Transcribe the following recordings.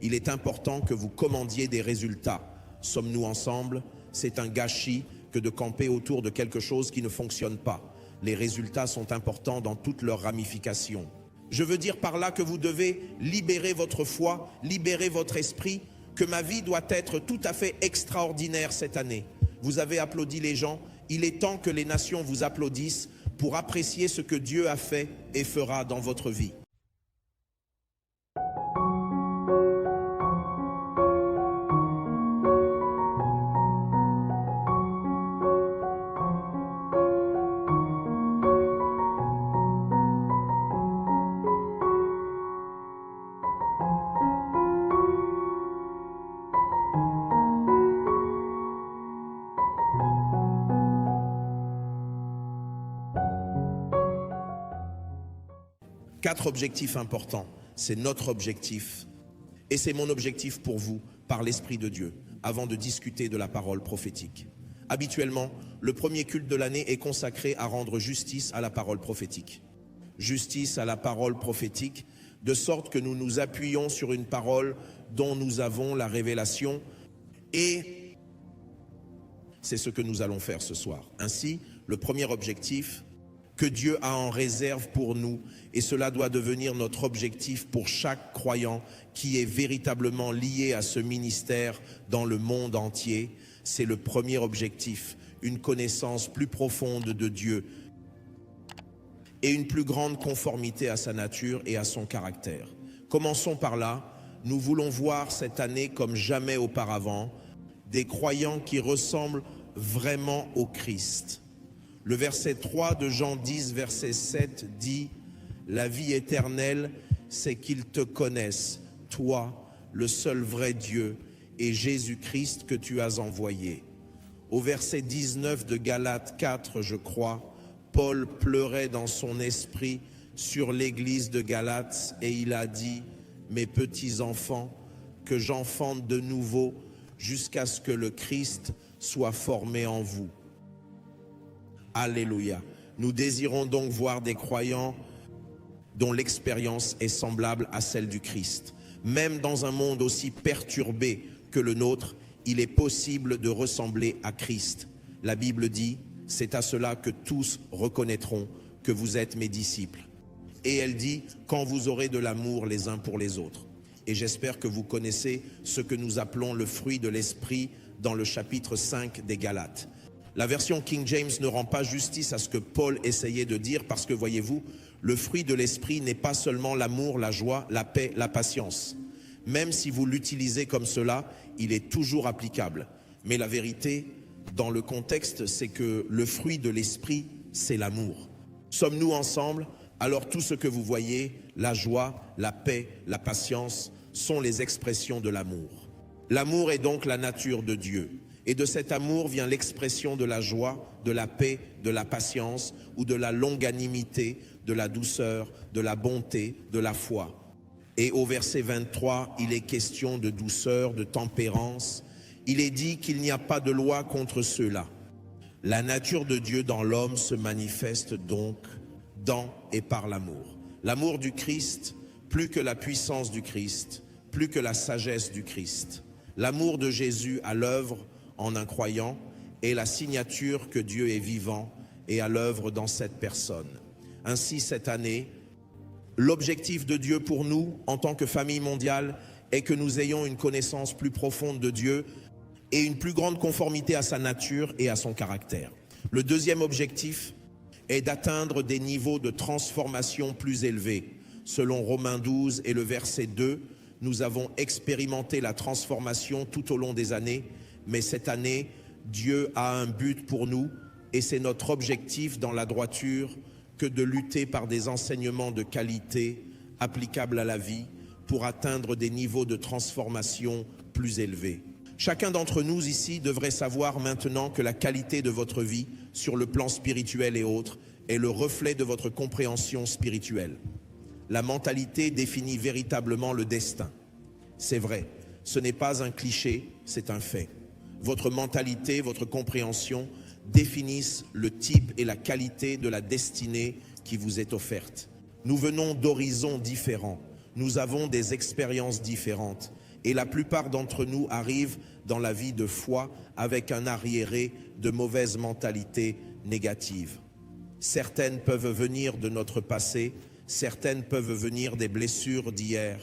il est important que vous commandiez des résultats. Sommes-nous ensemble? C'est un gâchis que de camper autour de quelque chose qui ne fonctionne pas. Les résultats sont importants dans toutes leurs ramifications. Je veux dire par là que vous devez libérer votre foi, libérer votre esprit, que ma vie doit être tout à fait extraordinaire cette année. Vous avez applaudi les gens, il est temps que les nations vous applaudissent pour apprécier ce que Dieu a fait et fera dans votre vie. Quatre objectifs importants, c'est notre objectif et c'est mon objectif pour vous par l'Esprit de Dieu avant de discuter de la parole prophétique. Habituellement, le premier culte de l'année est consacré à rendre justice à la parole prophétique. Justice à la parole prophétique, de sorte que nous nous appuyons sur une parole dont nous avons la révélation et c'est ce que nous allons faire ce soir. Ainsi, le premier objectif que Dieu a en réserve pour nous, et cela doit devenir notre objectif pour chaque croyant qui est véritablement lié à ce ministère dans le monde entier. C'est le premier objectif, une connaissance plus profonde de Dieu et une plus grande conformité à sa nature et à son caractère. Commençons par là. Nous voulons voir cette année comme jamais auparavant des croyants qui ressemblent vraiment au Christ. Le verset 3 de Jean 10, verset 7 dit « La vie éternelle, c'est qu'ils te connaissent, toi, le seul vrai Dieu, et Jésus-Christ que tu as envoyé. » Au verset 19 de Galates 4, je crois, Paul pleurait dans son esprit sur l'église de Galates et il a dit « Mes petits enfants, que j'enfante de nouveau jusqu'à ce que le Christ soit formé en vous. » Alléluia. Nous désirons donc voir des croyants dont l'expérience est semblable à celle du Christ. Même dans un monde aussi perturbé que le nôtre, il est possible de ressembler à Christ. La Bible dit, c'est à cela que tous reconnaîtront que vous êtes mes disciples. Et elle dit, quand vous aurez de l'amour les uns pour les autres. Et j'espère que vous connaissez ce que nous appelons le fruit de l'esprit dans le chapitre 5 des Galates. La version King James ne rend pas justice à ce que Paul essayait de dire parce que, voyez-vous, le fruit de l'esprit n'est pas seulement l'amour, la joie, la paix, la patience. Même si vous l'utilisez comme cela, il est toujours applicable. Mais la vérité, dans le contexte, c'est que le fruit de l'esprit, c'est l'amour. Sommes-nous ensemble? Alors tout ce que vous voyez, la joie, la paix, la patience, sont les expressions de l'amour. L'amour est donc la nature de Dieu. Et de cet amour vient l'expression de la joie, de la paix, de la patience ou de la longanimité, de la douceur, de la bonté, de la foi. Et au verset 23, il est question de douceur, de tempérance. Il est dit qu'il n'y a pas de loi contre ceux-là. La nature de Dieu dans l'homme se manifeste donc dans et par l'amour. L'amour du Christ, plus que la puissance du Christ, plus que la sagesse du Christ. L'amour de Jésus à l'œuvre en un croyant est la signature que Dieu est vivant et à l'œuvre dans cette personne. Ainsi, cette année, l'objectif de Dieu pour nous, en tant que famille mondiale, est que nous ayons une connaissance plus profonde de Dieu et une plus grande conformité à sa nature et à son caractère. Le deuxième objectif est d'atteindre des niveaux de transformation plus élevés. Selon Romains 12 et le verset 2, nous avons expérimenté la transformation tout au long des années, mais cette année, Dieu a un but pour nous et c'est notre objectif dans la droiture que de lutter par des enseignements de qualité applicables à la vie pour atteindre des niveaux de transformation plus élevés. Chacun d'entre nous ici devrait savoir maintenant que la qualité de votre vie sur le plan spirituel et autres est le reflet de votre compréhension spirituelle. La mentalité définit véritablement le destin. C'est vrai, ce n'est pas un cliché, c'est un fait. Votre mentalité, votre compréhension définissent le type et la qualité de la destinée qui vous est offerte. Nous venons d'horizons différents. nous avons des expériences différentes. Et la plupart d'entre nous arrivent dans la vie de foi avec un arriéré de mauvaise mentalité négative. Certaines peuvent venir de notre passé, certaines peuvent venir des blessures d'hier,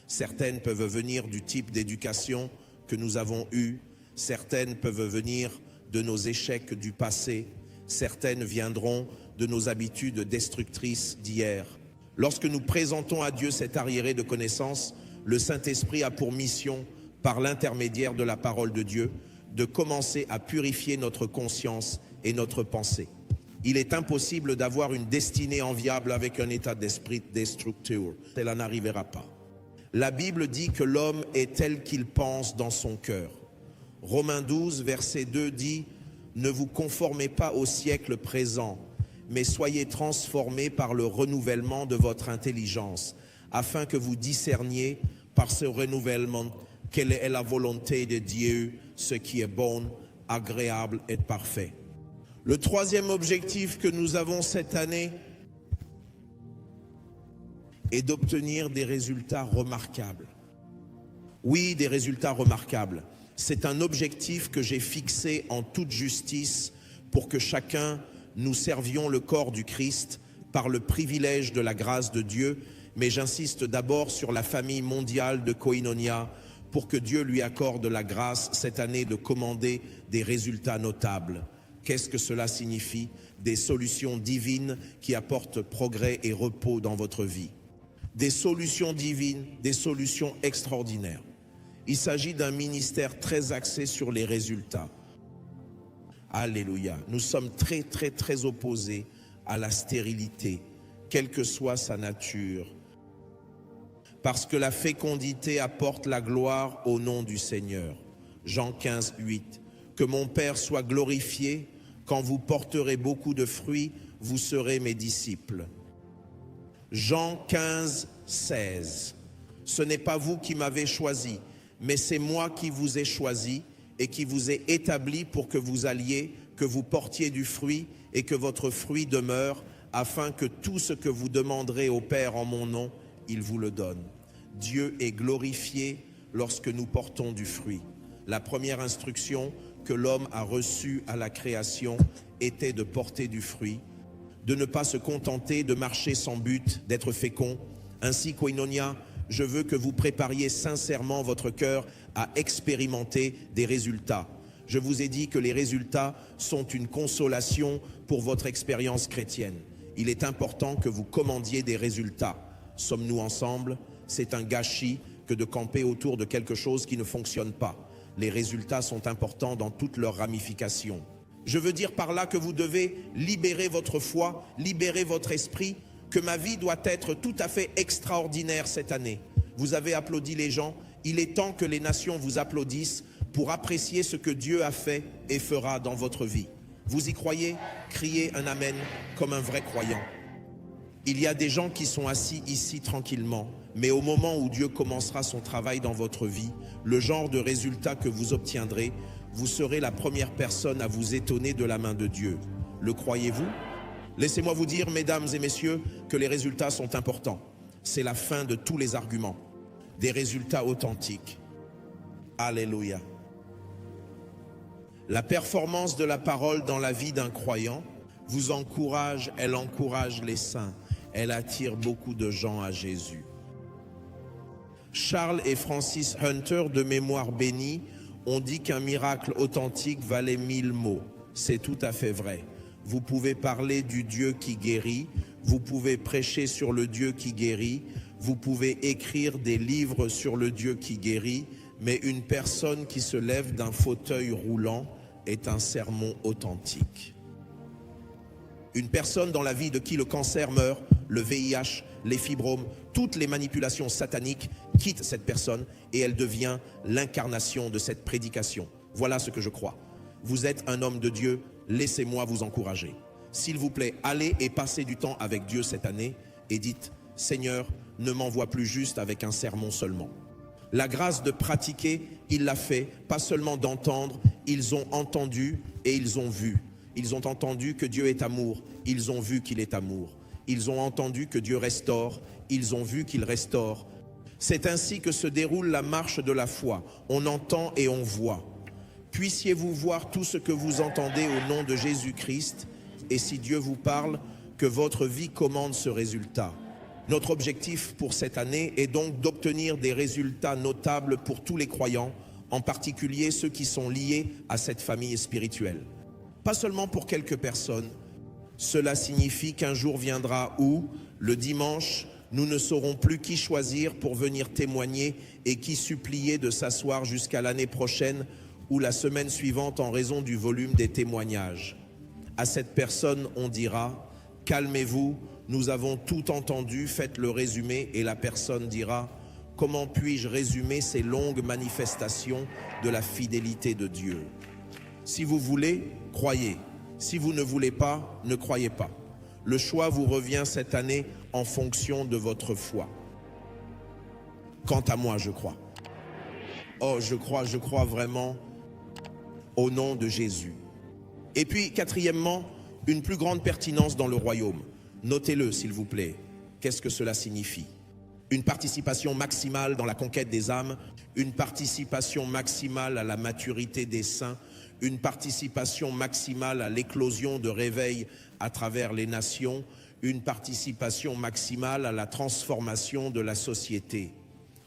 certaines peuvent venir du type d'éducation que nous avons eu, certaines peuvent venir de nos échecs du passé, certaines viendront de nos habitudes destructrices d'hier. Lorsque nous présentons à Dieu cet arriéré de connaissances, le Saint-Esprit a pour mission, par l'intermédiaire de la parole de Dieu, de commencer à purifier notre conscience et notre pensée. Il est impossible d'avoir une destinée enviable avec un état d'esprit destructeur. Cela n'arrivera pas. La Bible dit que l'homme est tel qu'il pense dans son cœur. Romains 12, verset 2 dit « Ne vous conformez pas au siècle présent, mais soyez transformés par le renouvellement de votre intelligence, afin que vous discerniez par ce renouvellement quelle est la volonté de Dieu, ce qui est bon, agréable et parfait. » Le troisième objectif que nous avons cette année est d'obtenir des résultats remarquables. Oui, des résultats remarquables. C'est un objectif que j'ai fixé en toute justice pour que chacun nous servions le corps du Christ par le privilège de la grâce de Dieu, mais j'insiste d'abord sur la famille mondiale de Koinonia pour que Dieu lui accorde la grâce cette année de commander des résultats notables. Qu'est-ce que cela signifie? Des solutions divines qui apportent progrès et repos dans votre vie. Des solutions divines, des solutions extraordinaires. Il s'agit d'un ministère très axé sur les résultats. Alléluia. Nous sommes très opposés à la stérilité, quelle que soit sa nature. Parce que la fécondité apporte la gloire au nom du Seigneur. Jean 15, 8. Que mon Père soit glorifié, quand vous porterez beaucoup de fruits, vous serez mes disciples. Jean 15, 16. Ce n'est pas vous qui m'avez choisi, mais c'est moi qui vous ai choisi et qui vous ai établi pour que vous alliez, que vous portiez du fruit et que votre fruit demeure, afin que tout ce que vous demanderez au Père en mon nom, il vous le donne. Dieu est glorifié lorsque nous portons du fruit. La première instruction que l'homme a reçue à la création était de porter du fruit, de ne pas se contenter de marcher sans but, d'être fécond. Ainsi, Koinonia, je veux que vous prépariez sincèrement votre cœur à expérimenter des résultats. Je vous ai dit que les résultats sont une consolation pour votre expérience chrétienne. Il est important que vous commandiez des résultats. Sommes-nous ensemble? C'est un gâchis que de camper autour de quelque chose qui ne fonctionne pas. Les résultats sont importants dans toutes leurs ramifications. Je veux dire par là que vous devez libérer votre foi, libérer votre esprit, que ma vie doit être tout à fait extraordinaire cette année. Vous avez applaudi les gens, il est temps que les nations vous applaudissent pour apprécier ce que Dieu a fait et fera dans votre vie. Vous y croyez? Criez un amen comme un vrai croyant. Il y a des gens qui sont assis ici tranquillement, mais au moment où Dieu commencera son travail dans votre vie, le genre de résultat que vous obtiendrez, vous serez la première personne à vous étonner de la main de Dieu. Le croyez-vous? Laissez-moi vous dire, mesdames et messieurs, que les résultats sont importants. C'est la fin de tous les arguments. Des résultats authentiques. Alléluia. La performance de la parole dans la vie d'un croyant vous encourage, elle encourage les saints. Elle attire beaucoup de gens à Jésus. Charles et Francis Hunter, de mémoire bénie, ont dit qu'un miracle authentique valait 1000 mots. C'est tout à fait vrai. Vous pouvez parler du Dieu qui guérit, vous pouvez prêcher sur le Dieu qui guérit, vous pouvez écrire des livres sur le Dieu qui guérit, mais une personne qui se lève d'un fauteuil roulant est un sermon authentique. Une personne dans la vie de qui le cancer meurt, le VIH, les fibromes, toutes les manipulations sataniques quittent cette personne et elle devient l'incarnation de cette prédication. Voilà ce que je crois. Vous êtes un homme de Dieu, laissez-moi vous encourager. S'il vous plaît, allez et passez du temps avec Dieu cette année et dites, Seigneur, ne m'envoie plus juste avec un sermon seulement. La grâce de pratiquer, il l'a fait, pas seulement d'entendre, ils ont entendu et ils ont vu. Ils ont entendu que Dieu est amour, ils ont vu qu'il est amour. Ils ont entendu que Dieu restaure, ils ont vu qu'il restaure. C'est ainsi que se déroule la marche de la foi. On entend et on voit. Puissiez-vous voir tout ce que vous entendez au nom de Jésus-Christ, et si Dieu vous parle, que votre vie commande ce résultat. Notre objectif pour cette année est donc d'obtenir des résultats notables pour tous les croyants, en particulier ceux qui sont liés à cette famille spirituelle. Pas seulement pour quelques personnes. Cela signifie qu'un jour viendra où, le dimanche, nous ne saurons plus qui choisir pour venir témoigner et qui supplier de s'asseoir jusqu'à l'année prochaine ou la semaine suivante en raison du volume des témoignages. À cette personne, on dira « Calmez-vous, nous avons tout entendu, faites le résumé » et la personne dira « Comment puis-je résumer ces longues manifestations de la fidélité de Dieu ?» Si vous voulez, croyez. Si vous ne voulez pas, ne croyez pas. Le choix vous revient cette année en fonction de votre foi. Quant à moi, je crois. Oh, je crois vraiment au nom de Jésus. Et puis, quatrièmement, une plus grande pertinence dans le royaume. Notez-le, s'il vous plaît. Qu'est-ce que cela signifie? Une participation maximale dans la conquête des âmes, une participation maximale à la maturité des saints, une participation maximale à l'éclosion de réveil à travers les nations, une participation maximale à la transformation de la société.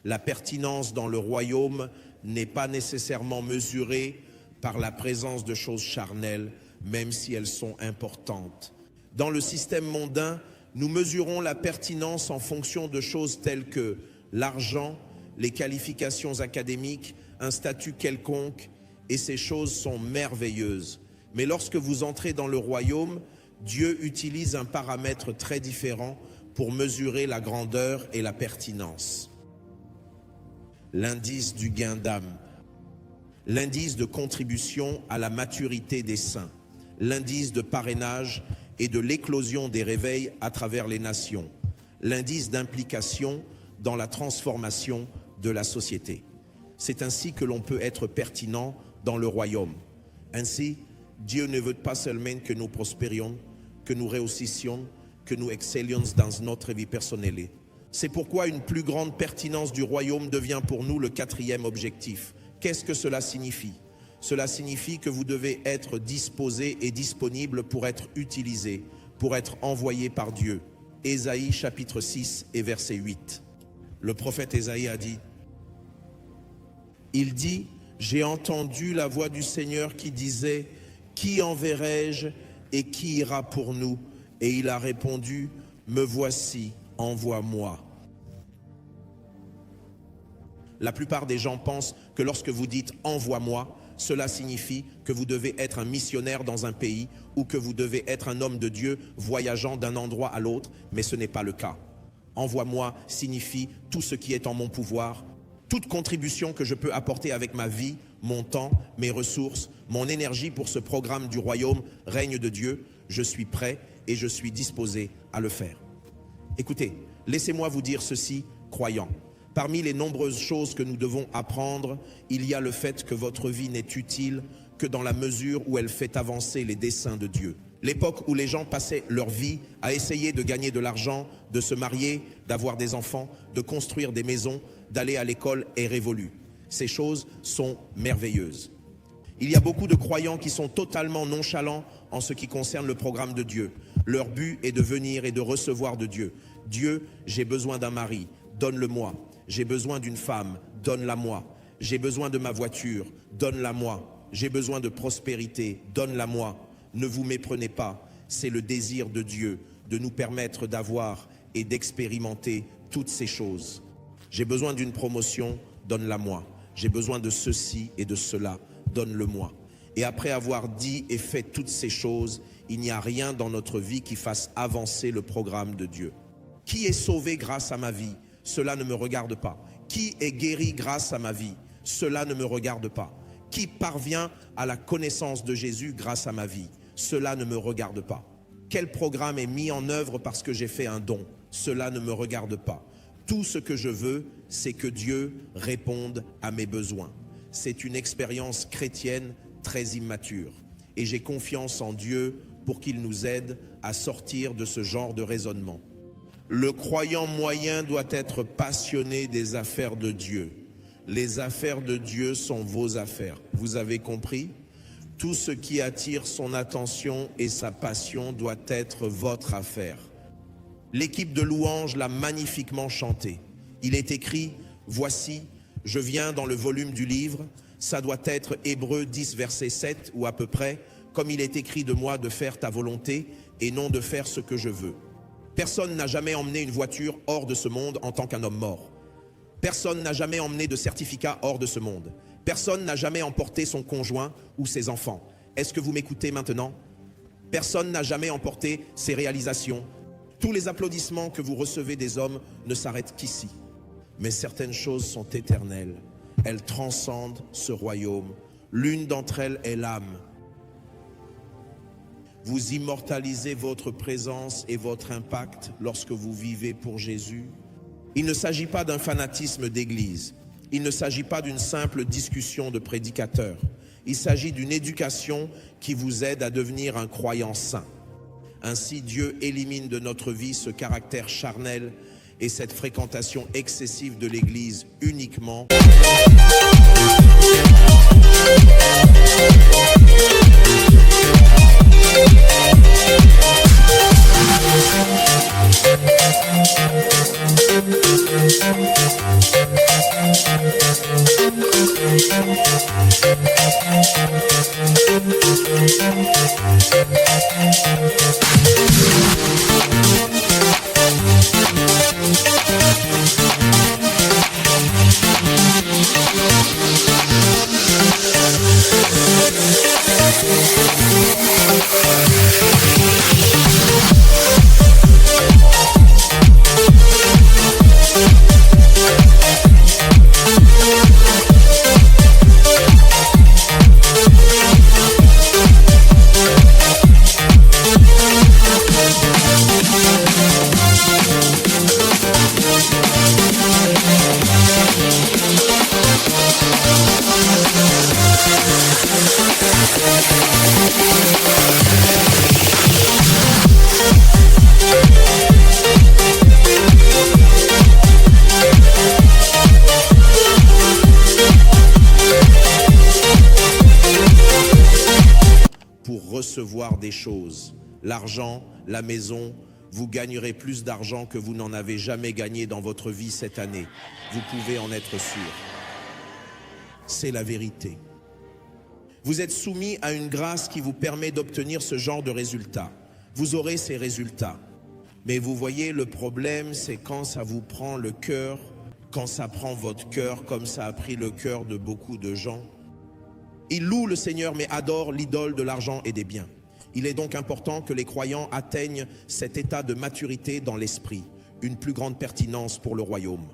La pertinence dans le royaume n'est pas nécessairement mesurée par la présence de choses charnelles, même si elles sont importantes. Dans le système mondain, nous mesurons la pertinence en fonction de choses telles que l'argent, les qualifications académiques, un statut quelconque, et ces choses sont merveilleuses. Mais lorsque vous entrez dans le royaume, Dieu utilise un paramètre très différent pour mesurer la grandeur et la pertinence. L'indice du gain d'âme, l'indice de contribution à la maturité des saints, l'indice de parrainage et de l'éclosion des réveils à travers les nations, l'indice d'implication dans la transformation de la société. C'est ainsi que l'on peut être pertinent dans le royaume. Ainsi, Dieu ne veut pas seulement que nous prospérions, que nous réussissions, que nous excellions dans notre vie personnelle. C'est pourquoi une plus grande pertinence du royaume devient pour nous le quatrième objectif. Qu'est-ce que cela signifie? Cela signifie que vous devez être disposé et disponible pour être utilisé, pour être envoyé par Dieu. Ésaïe chapitre 6 et verset 8. Le prophète Ésaïe a dit, il dit, j'ai entendu la voix du Seigneur qui disait, qui enverrai-je et qui ira pour nous? Et il a répondu, me voici, envoie-moi. La plupart des gens pensent que lorsque vous dites « envoie-moi », cela signifie que vous devez être un missionnaire dans un pays ou que vous devez être un homme de Dieu voyageant d'un endroit à l'autre, mais ce n'est pas le cas. « Envoie-moi » signifie tout ce qui est en mon pouvoir, toute contribution que je peux apporter avec ma vie, mon temps, mes ressources, mon énergie pour ce programme du royaume, règne de Dieu, je suis prêt et je suis disposé à le faire. Écoutez, laissez-moi vous dire ceci, croyants. Parmi les nombreuses choses que nous devons apprendre, il y a le fait que votre vie n'est utile que dans la mesure où elle fait avancer les desseins de Dieu. L'époque où les gens passaient leur vie à essayer de gagner de l'argent, de se marier, d'avoir des enfants, de construire des maisons, d'aller à l'école est révolue. Ces choses sont merveilleuses. Il y a beaucoup de croyants qui sont totalement nonchalants en ce qui concerne le programme de Dieu. Leur but est de venir et de recevoir de Dieu. Dieu, j'ai besoin d'un mari, donne-le-moi. J'ai besoin d'une femme, donne-la-moi. J'ai besoin de ma voiture, donne-la-moi. J'ai besoin de prospérité, donne-la-moi. Ne vous méprenez pas, c'est le désir de Dieu de nous permettre d'avoir et d'expérimenter toutes ces choses. J'ai besoin d'une promotion, donne-la-moi. J'ai besoin de ceci et de cela, donne-le-moi. Et après avoir dit et fait toutes ces choses, il n'y a rien dans notre vie qui fasse avancer le programme de Dieu. Qui est sauvé grâce à ma vie? Cela ne me regarde pas. Qui est guéri grâce à ma vie? Cela ne me regarde pas. Qui parvient à la connaissance de Jésus grâce à ma vie? Cela ne me regarde pas. Quel programme est mis en œuvre parce que j'ai fait un don? Cela ne me regarde pas. Tout ce que je veux, c'est que Dieu réponde à mes besoins. C'est une expérience chrétienne très immature. Et j'ai confiance en Dieu pour qu'il nous aide à sortir de ce genre de raisonnement. Le croyant moyen doit être passionné des affaires de Dieu. Les affaires de Dieu sont vos affaires. Vous avez compris? Tout ce qui attire son attention et sa passion doit être votre affaire. L'équipe de louanges l'a magnifiquement chanté. Il est écrit, voici, je viens dans le volume du livre, ça doit être Hébreux 10, verset 7 ou à peu près, comme il est écrit de moi de faire ta volonté et non de faire ce que je veux. Personne n'a jamais emmené une voiture hors de ce monde en tant qu'un homme mort. Personne n'a jamais emmené de certificat hors de ce monde. Personne n'a jamais emporté son conjoint ou ses enfants. Est-ce que vous m'écoutez maintenant? Personne n'a jamais emporté ses réalisations. Tous les applaudissements que vous recevez des hommes ne s'arrêtent qu'ici. Mais certaines choses sont éternelles. Elles transcendent ce royaume. L'une d'entre elles est l'âme. Vous immortalisez votre présence et votre impact lorsque vous vivez pour Jésus. Il ne s'agit pas d'un fanatisme d'église. Il ne s'agit pas d'une simple discussion de prédicateur. Il s'agit d'une éducation qui vous aide à devenir un croyant saint. Ainsi, Dieu élimine de notre vie ce caractère charnel et cette fréquentation excessive de l'église uniquement. Pour recevoir des choses, l'argent, la maison, vous gagnerez plus d'argent que vous n'en avez jamais gagné dans votre vie cette année. Vous pouvez en être sûr. C'est la vérité. Vous êtes soumis à une grâce qui vous permet d'obtenir ce genre de résultats. Vous aurez ces résultats. Mais vous voyez, le problème, c'est quand ça vous prend le cœur, quand ça prend votre cœur, comme ça a pris le cœur de beaucoup de gens. Ils louent le Seigneur, mais adorent l'idole de l'argent et des biens. Il est donc important que les croyants atteignent cet état de maturité dans l'esprit, une plus grande pertinence pour le royaume.